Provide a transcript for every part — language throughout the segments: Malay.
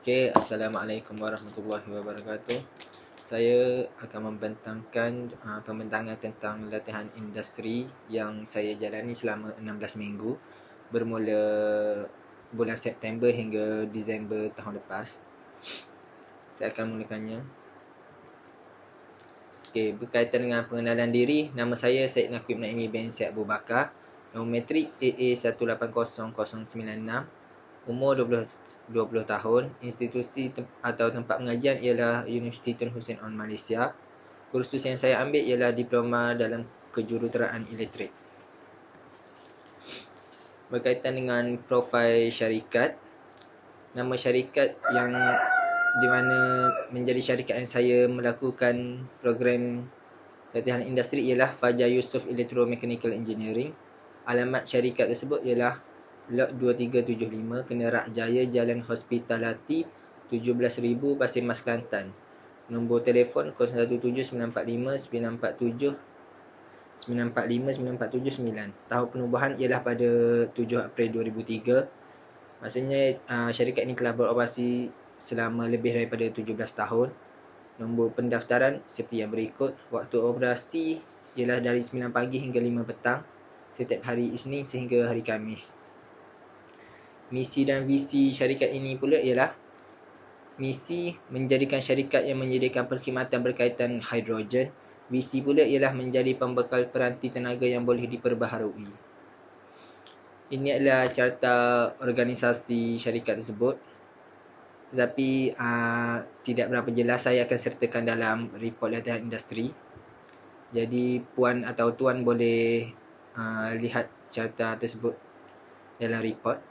Okey, Assalamualaikum warahmatullahi wabarakatuh. Saya akan membentangkan pembentangan tentang latihan industri yang saya jalani selama 16 minggu bermula bulan September hingga Disember tahun lepas. Saya akan mulakannya. Okey, berkaitan dengan pengenalan diri, nama saya Syed Naqib Naimi bin Syed Abu Bakar. Nombor metrik AA180096. Umur 20 tahun. Institusi atau tempat pengajian ialah Universiti Tun Hussein On Malaysia. Kursus yang saya ambil ialah diploma dalam kejuruteraan elektrik. Berkaitan dengan profil syarikat, nama syarikat yang di mana menjadi syarikat yang saya melakukan program latihan industri ialah Fajar Yusof Electromechanical Engineering. Alamat syarikat tersebut ialah Lot 2375 Kenerak Jaya, Jalan Hospitality 17,000 Pasir Mas, Kelantan. Nombor telefon 017947 945 947 9. Tahun penubuhan ialah pada 7 April 2003. Maksudnya syarikat ini telah beroperasi selama lebih daripada 17 tahun. Nombor pendaftaran seperti yang berikut. Waktu operasi ialah dari 9 pagi hingga 5 petang setiap hari Isnin sehingga hari Khamis. Misi dan visi syarikat ini pula ialah misi menjadikan syarikat yang menyediakan perkhidmatan berkaitan hidrogen. Visi pula ialah menjadi pembekal peranti tenaga yang boleh diperbaharui. Ini adalah carta organisasi syarikat tersebut. Tetapi tidak berapa jelas, saya akan sertakan dalam report latihan industri. Jadi puan atau tuan boleh lihat carta tersebut dalam report.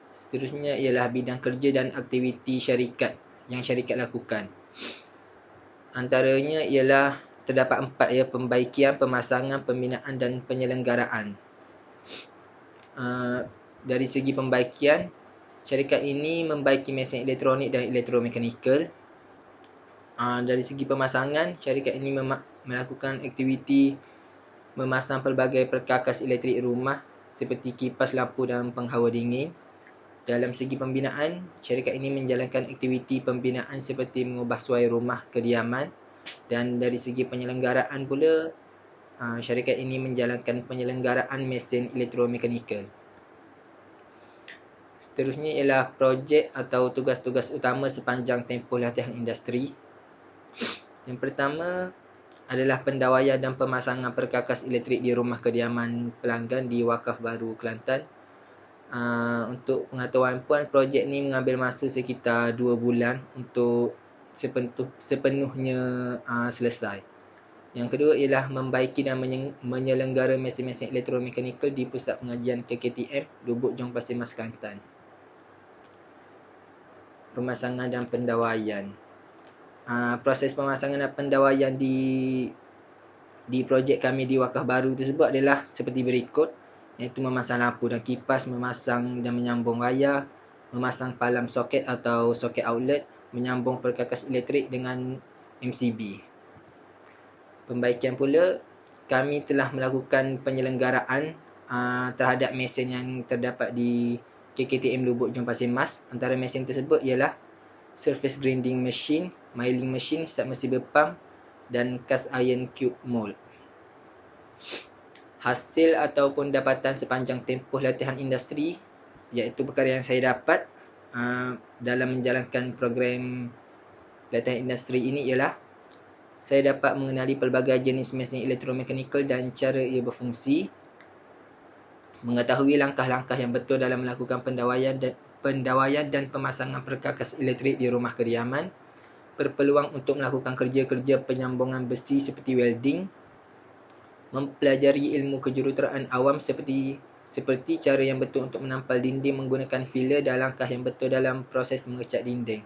Seterusnya ialah bidang kerja dan aktiviti syarikat yang syarikat lakukan. Antaranya ialah terdapat 4 ya: pembaikian, pemasangan, pembinaan dan penyelenggaraan. Dari segi pembaikian, syarikat ini membaiki mesin elektronik dan elektromekanikal. Dari segi pemasangan, syarikat ini melakukan aktiviti memasang pelbagai perkakas elektrik rumah seperti kipas, lampu dan penghawa dingin. Dalam segi pembinaan, syarikat ini menjalankan aktiviti pembinaan seperti mengubah suai rumah kediaman. Dan dari segi penyelenggaraan pula, syarikat ini menjalankan penyelenggaraan mesin elektromekanikal. Seterusnya ialah projek atau tugas-tugas utama sepanjang tempoh latihan industri. Yang pertama adalah pendawaian dan pemasangan perkakas elektrik di rumah kediaman pelanggan di Wakaf Baru, Kelantan. Untuk pengetahuan puan, projek ni mengambil masa sekitar 2 bulan untuk sepenuhnya selesai. Yang kedua ialah membaiki dan menyelenggara mesin-mesin elektromekanikal di Pusat Pengajian KKTM Lubuk Jong Pasir Mas, Kelantan. Pemasangan dan pendawaian. Proses pemasangan dan pendawaian di projek kami di Wakaf Baru tersebut adalah seperti berikut, iaitu memasang lampu dan kipas, memasang dan menyambung wayar, memasang palam soket atau soket outlet, menyambung perkakas elektrik dengan MCB. Pembaikian pula, kami telah melakukan penyelenggaraan terhadap mesin yang terdapat di KKTM Lubuk Jong Pasir Mas. Antara mesin tersebut ialah surface grinding machine, milling machine, submersible pump dan cast iron cube mold. Hasil ataupun dapatan sepanjang tempoh latihan industri, iaitu perkara yang saya dapat dalam menjalankan program latihan industri ini ialah saya dapat mengenali pelbagai jenis mesin elektromekanikal dan cara ia berfungsi, mengetahui langkah-langkah yang betul dalam melakukan pendawaian dan pemasangan perkakas elektrik di rumah kediaman, berpeluang untuk melakukan kerja-kerja penyambungan besi seperti welding, mempelajari ilmu kejuruteraan awam seperti cara yang betul untuk menampal dinding menggunakan filler dan langkah yang betul dalam proses mengecat dinding.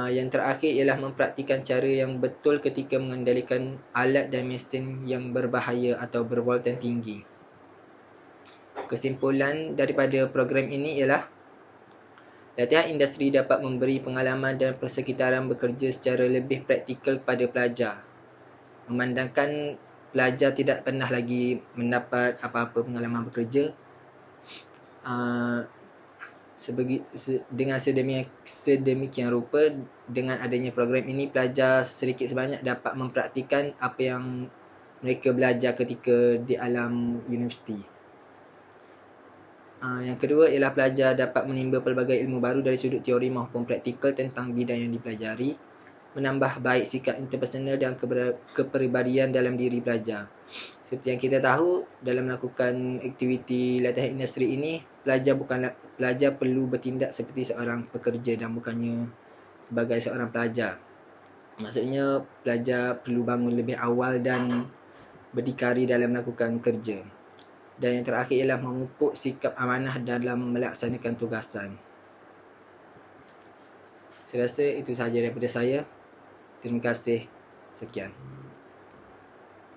Yang terakhir ialah mempraktikkan cara yang betul ketika mengendalikan alat dan mesin yang berbahaya atau bervoltan tinggi. Kesimpulan daripada program ini ialah latihan industri dapat memberi pengalaman dan persekitaran bekerja secara lebih praktikal kepada pelajar. Memandangkan pelajar tidak pernah lagi mendapat apa-apa pengalaman bekerja, Dengan sedemikian rupa, dengan adanya program ini, pelajar sedikit sebanyak dapat mempraktikan apa yang mereka belajar ketika di alam universiti. Yang kedua ialah pelajar dapat menimba pelbagai ilmu baru dari sudut teori maupun praktikal tentang bidang yang dipelajari, menambah baik sikap interpersonal dan kepribadian dalam diri pelajar. Seperti yang kita tahu, dalam melakukan aktiviti latihan industri ini, pelajar perlu bertindak seperti seorang pekerja dan bukannya sebagai seorang pelajar. Maksudnya, pelajar perlu bangun lebih awal dan berdikari dalam melakukan kerja. Dan yang terakhir ialah memupuk sikap amanah dalam melaksanakan tugasan. Saya rasa itu sahaja daripada saya. Terima kasih. Sekian.